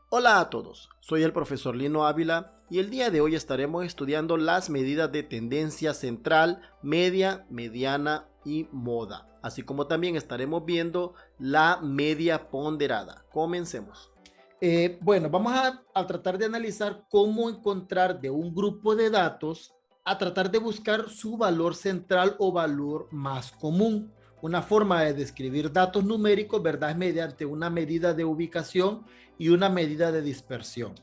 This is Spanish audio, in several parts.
Hola a todos, soy el profesor Lino Ávila y el día de hoy estaremos estudiando las medidas de tendencia central, media, mediana y moda, así como también estaremos viendo la media ponderada. Comencemos. Bueno, vamos a tratar de analizar cómo encontrar de un grupo de datos a tratar de buscar su valor central o valor más común. Una forma de describir datos numéricos, ¿verdad? Es mediante una medida de ubicación y una medida de dispersión.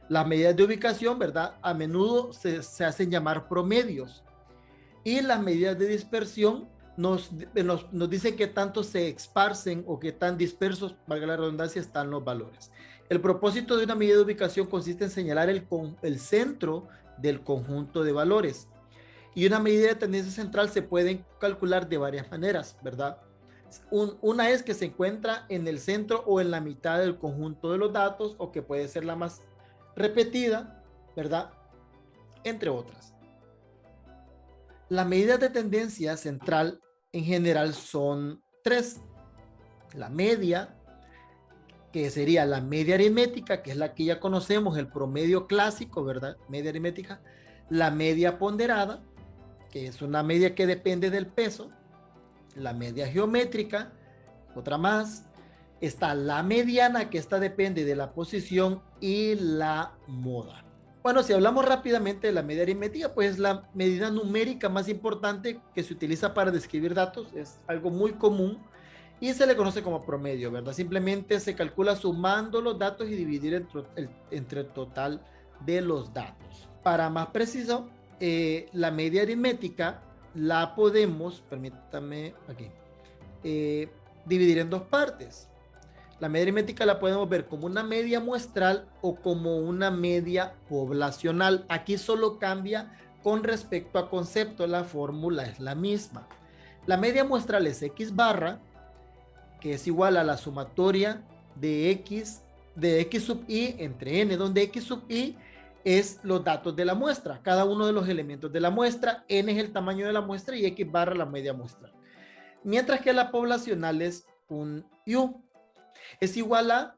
Las medidas de ubicación, ¿verdad? A menudo se hacen llamar promedios. Y las medidas de dispersión nos dicen qué tanto se esparcen o qué tan dispersos, valga la redundancia, están los valores. El propósito de una medida de ubicación consiste en señalar el centro del conjunto de valores. Y una medida de tendencia central se puede calcular de varias maneras, ¿verdad? Una es que se encuentra en el centro o en la mitad del conjunto de los datos, o que puede ser la más repetida, ¿verdad? Entre otras. Las medidas de tendencia central en general son tres. La media, que sería la media aritmética, que es la que ya conocemos, el promedio clásico, ¿verdad? Media aritmética. La media ponderada, que es una media que depende del peso. La media geométrica, otra más. Está la mediana, que esta depende de la posición, y la moda. Bueno, si hablamos rápidamente de la media aritmética, pues es la medida numérica más importante que se utiliza para describir datos. Es algo muy común y se le conoce como promedio, ¿verdad? Simplemente se calcula sumando los datos y dividir entre el total de los datos. Para más preciso, la media aritmética la podemos, permítame aquí, eh, dividir en dos partes. La media aritmética la podemos ver como una media muestral o como una media poblacional. Aquí solo cambia con respecto a concepto, la fórmula es la misma. La media muestral es X barra, que es igual a la sumatoria de X sub i entre n, donde X sub i es los datos de la muestra, cada uno de los elementos de la muestra, n es el tamaño de la muestra y X barra la media muestral. Mientras que la poblacional es un U. Es igual a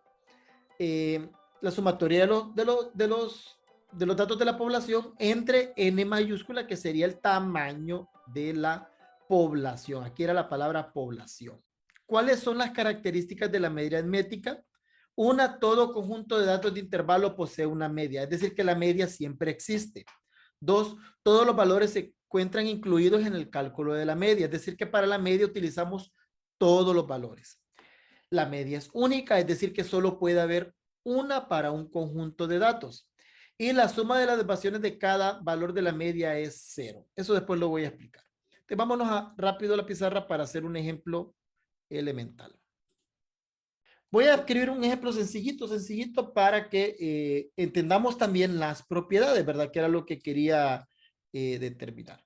la sumatoria de los datos de la población entre n mayúscula, que sería el tamaño de la población. Aquí era la palabra población. ¿Cuáles son las características de la media aritmética? Una, todo conjunto de datos de intervalo posee una media, es decir, que la media siempre existe. Dos, todos los valores se encuentran incluidos en el cálculo de la media, es decir, que para la media utilizamos todos los valores. La media es única, es decir, que solo puede haber una para un conjunto de datos. Y la suma de las desviaciones de cada valor de la media es cero. Eso después lo voy a explicar. Entonces, vámonos rápido a la pizarra para hacer un ejemplo elemental. Voy a escribir un ejemplo sencillito para que entendamos también las propiedades, ¿verdad? Que era lo que quería determinar.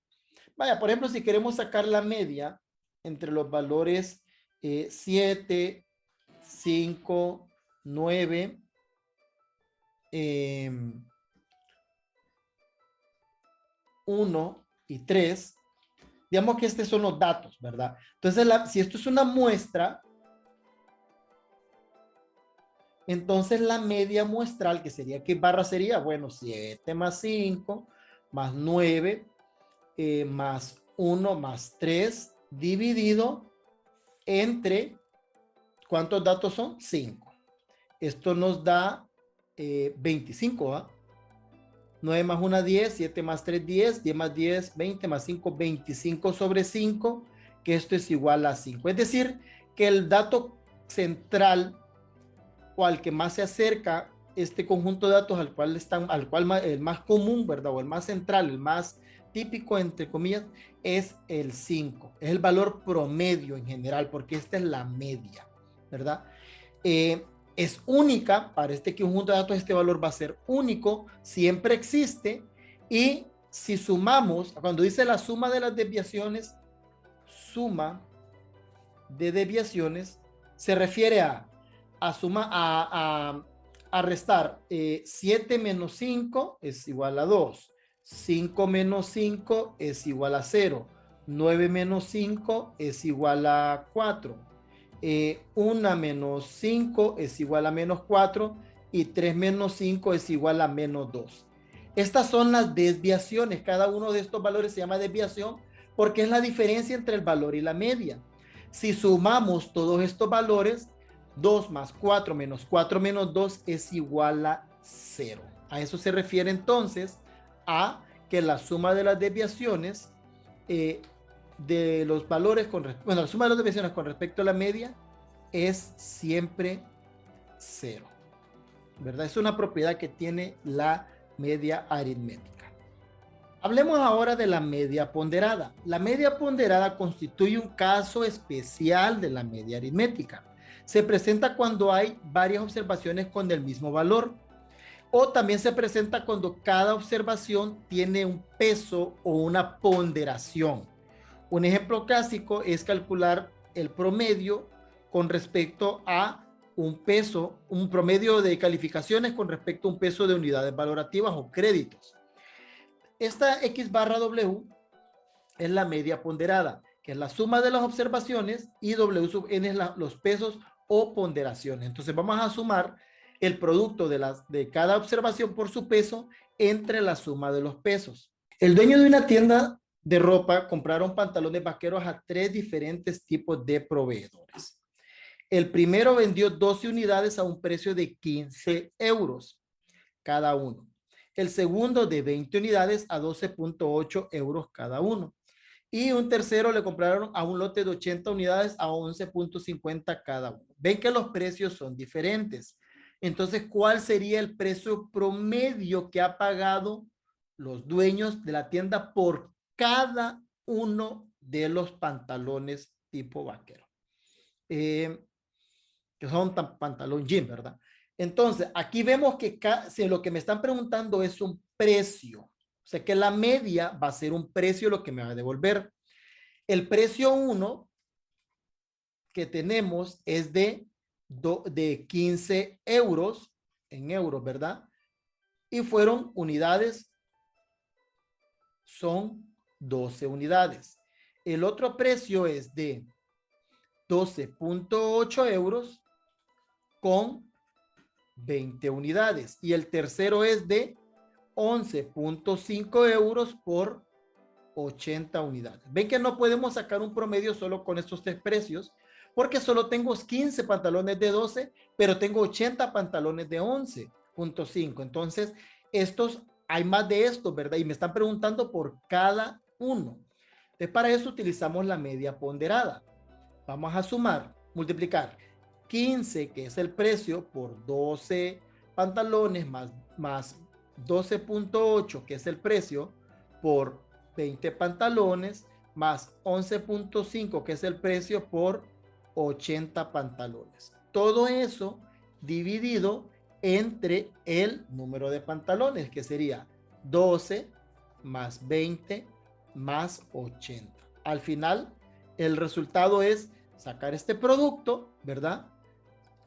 Vaya, por ejemplo, si queremos sacar la media entre los valores 7, 5, 9, 1 y 3, digamos que estos son los datos, ¿verdad? Entonces, si esto es una muestra, entonces la media muestral, que sería, ¿qué barra sería? Bueno, 7 más 5 más 9 más 1 más 3 dividido entre, ¿cuántos datos son? 5. Esto nos da 25, ¿ah? 9 más 1, 10, 7 más 3, 10, 10 más 10, 20 más 5, 25 sobre 5, que esto es igual a 5. Es decir, que el dato central o al que más se acerca este conjunto de datos al cual el más común, ¿verdad? O el más central, el más típico, entre comillas, es el 5. Es el valor promedio en general, porque esta es la media, ¿verdad? Es única para este conjunto de datos. Este valor va a ser único, siempre existe. Y si sumamos, cuando dice la suma de las desviaciones, suma de desviaciones se refiere a restar 7 menos 5 es igual a 2, 5 menos 5 es igual a 0, 9 menos 5 es igual a 4, 1 menos 5 es igual a menos 4, y 3 menos 5 es igual a menos 2. Estas son las desviaciones. Cada uno de estos valores se llama desviación porque es la diferencia entre el valor y la media. Si sumamos todos estos valores, 2 más 4 menos 2 es igual a 0. A eso se refiere entonces a que la suma de las desviaciones de los valores bueno, la suma de las desviaciones con respecto a la media es siempre 0, ¿verdad? Es una propiedad que tiene la media aritmética. Hablemos ahora de la media ponderada. La media ponderada constituye un caso especial de la media aritmética. Se presenta cuando hay varias observaciones con el mismo valor, o también se presenta cuando cada observación tiene un peso o una ponderación. Un ejemplo clásico es calcular el promedio con respecto a un peso, un promedio de calificaciones con respecto a un peso de unidades valorativas o créditos. Esta X barra W es la media ponderada, que es la suma de las observaciones, y W sub N es los pesos o ponderaciones. Entonces vamos a sumar el producto de cada observación por su peso entre la suma de los pesos. El dueño de una tienda de ropa compraron pantalones vaqueros a 3 diferentes tipos de proveedores. El primero vendió 12 unidades a un precio de 15 euros cada uno. El segundo de 20 unidades a 12.8 euros cada uno. Y un tercero le compraron a un lote de 80 unidades a 11.50 cada uno. Ven que los precios son diferentes. Entonces, ¿cuál sería el precio promedio que ha pagado los dueños de la tienda por cada uno de los pantalones tipo vaquero? Que son pantalón jean, ¿verdad? Entonces, aquí vemos que si lo que me están preguntando es un precio, o sea que la media va a ser un precio lo que me va a devolver. El precio 1 que tenemos es de 15 euros, en euros, ¿verdad? Y fueron unidades, son 12 unidades. El otro precio es de 12.8 euros con 20 unidades. Y el tercero es de 11.5 euros por 80 unidades. Ven que no podemos sacar un promedio solo con estos 3 precios, porque solo tengo 15 pantalones de 12, pero tengo 80 pantalones de 11.5. Entonces, hay más de estos, ¿verdad? Y me están preguntando por cada uno. Entonces, para eso utilizamos la media ponderada. Vamos a sumar, multiplicar 15, que es el precio, por 12 pantalones, más 12.8, que es el precio, por 20 pantalones, más 11.5, que es el precio, por 80 pantalones. Todo eso dividido entre el número de pantalones, que sería 12 más 20 más 80. Al final, el resultado es sacar este producto, ¿verdad?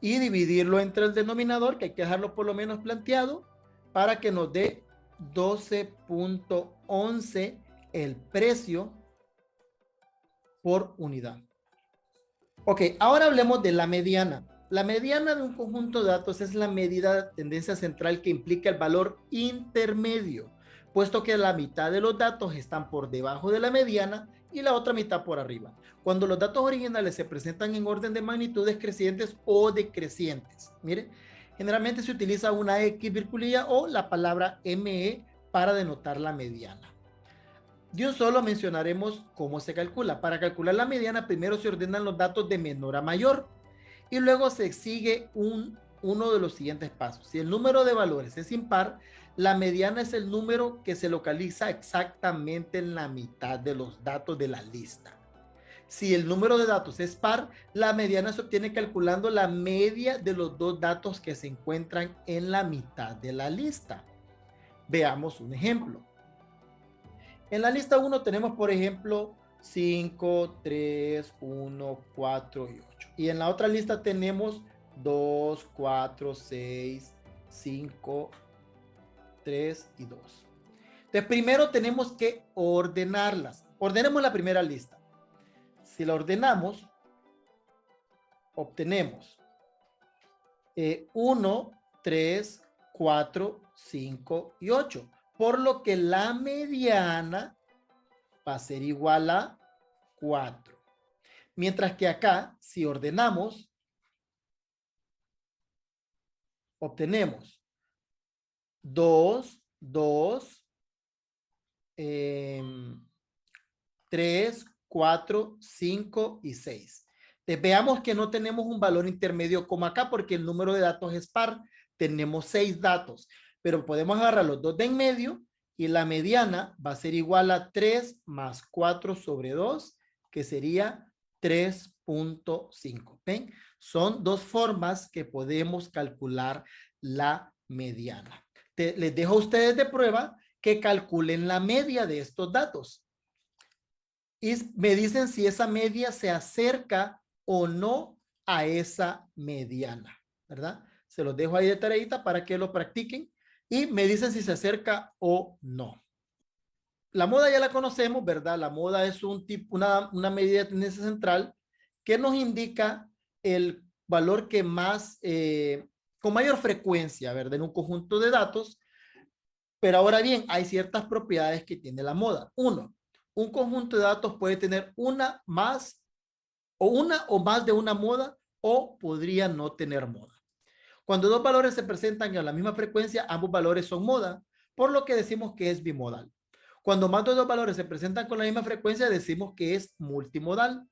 Y dividirlo entre el denominador, que hay que dejarlo por lo menos planteado, para que nos dé 12.11 el precio por unidad. Ok, ahora hablemos de la mediana. La mediana de un conjunto de datos es la medida de tendencia central que implica el valor intermedio, puesto que la mitad de los datos están por debajo de la mediana y la otra mitad por arriba. Cuando los datos originales se presentan en orden de magnitudes crecientes o decrecientes. Mire, generalmente se utiliza una X virgulilla o la palabra ME para denotar la mediana. De un solo mencionaremos cómo se calcula. Para calcular la mediana, primero se ordenan los datos de menor a mayor y luego se sigue uno de los siguientes pasos. Si el número de valores es impar, la mediana es el número que se localiza exactamente en la mitad de los datos de la lista. Si el número de datos es par, la mediana se obtiene calculando la media de los dos datos que se encuentran en la mitad de la lista. Veamos un ejemplo. En la lista 1 tenemos, por ejemplo, 5, 3, 1, 4 y 8. Y en la otra lista tenemos 2, 4, 6, 5, 3 y 2. Entonces, primero tenemos que ordenarlas. Ordenemos la primera lista. Si la ordenamos, obtenemos 1 3, 4, 5 y 8. Por lo que la mediana va a ser igual a 4. Mientras que acá, si ordenamos, obtenemos 2, 2, 3, 4, 5 y 6. Veamos que no tenemos un valor intermedio como acá porque el número de datos es par. Tenemos 6 datos, pero podemos agarrar los dos de en medio y la mediana va a ser igual a 3 más 4 sobre 2, que sería 3.5. ¿Ven? Son dos formas que podemos calcular la mediana. Les dejo a ustedes de prueba que calculen la media de estos datos. Y me dicen si esa media se acerca o no a esa mediana, ¿verdad? Se los dejo ahí de tareita para que lo practiquen y me dicen si se acerca o no. La moda ya la conocemos, ¿verdad? La moda es un tipo, una medida de tendencia central que nos indica el valor que más, con mayor frecuencia, ¿verdad? En un conjunto de datos. Pero ahora bien, hay ciertas propiedades que tiene la moda. Uno, un conjunto de datos puede tener una o más de una moda o podría no tener moda. Cuando dos valores se presentan a la misma frecuencia, ambos valores son moda, por lo que decimos que es bimodal. Cuando más de dos valores se presentan con la misma frecuencia, decimos que es multimodal.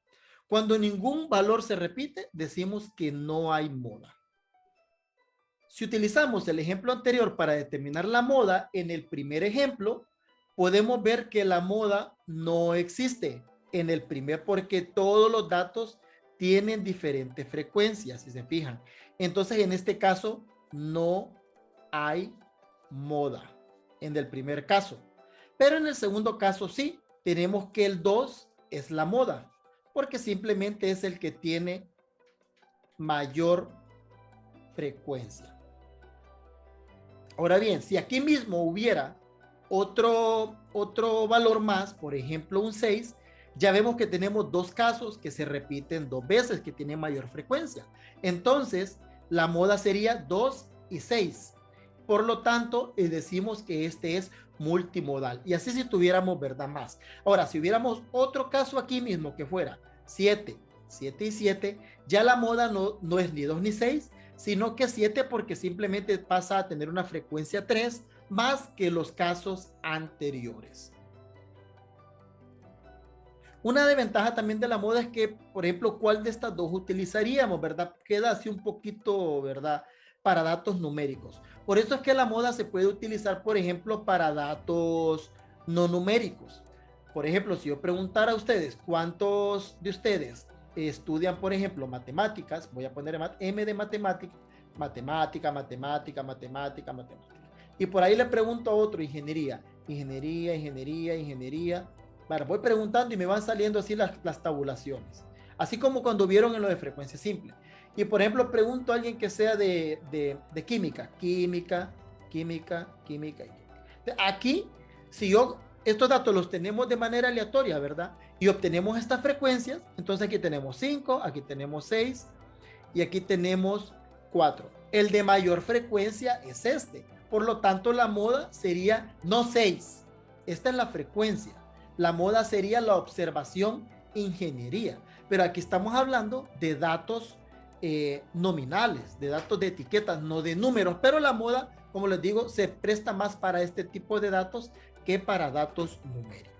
Cuando ningún valor se repite, decimos que no hay moda. Si utilizamos el ejemplo anterior para determinar la moda, en el primer ejemplo, podemos ver que la moda no existe en el primer porque todos los datos tienen diferentes frecuencias, si se fijan. Entonces, en este caso, no hay moda en el primer caso. Pero en el segundo caso sí, tenemos que el 2 es la moda, porque simplemente es el que tiene mayor frecuencia. Ahora bien, si aquí mismo hubiera otro valor más, por ejemplo un 6, ya vemos que tenemos dos casos que se repiten dos veces, que tienen mayor frecuencia. Entonces, la moda sería 2 y 6. Por lo tanto, decimos que este es multimodal. Y así si tuviéramos, ¿verdad? Más. Ahora, si hubiéramos otro caso aquí mismo que fuera 7, 7 y 7, ya la moda no es ni 2 ni 6, sino que 7 porque simplemente pasa a tener una frecuencia 3 más que los casos anteriores. Una desventaja también de la moda es que, por ejemplo, ¿cuál de estas dos utilizaríamos, verdad? Queda así un poquito, ¿verdad? Para datos numéricos. Por eso es que la moda se puede utilizar, por ejemplo, para datos no numéricos. Por ejemplo, si yo preguntara a ustedes, ¿cuántos de ustedes estudian, por ejemplo, matemáticas? Voy a poner M de matemática, matemática, matemática, matemática, matemática. Y por ahí le pregunto a otro, ingeniería, ingeniería, ingeniería, ingeniería. Bueno, voy preguntando y me van saliendo así las tabulaciones. Así como cuando vieron en lo de frecuencia simple. Y por ejemplo, pregunto a alguien que sea de química. Química, química, química. Aquí, si yo, estos datos los tenemos de manera aleatoria, ¿verdad? Y obtenemos estas frecuencias. Entonces aquí tenemos 5, aquí tenemos 6 y aquí tenemos 4. El de mayor frecuencia es este. Por lo tanto, la moda sería no 6. Esta es la frecuencia. La moda sería la observación ingeniería. Pero aquí estamos hablando de datos nominales, de datos de etiquetas, no de números. Pero la moda, como les digo, se presta más para este tipo de datos que para datos numéricos.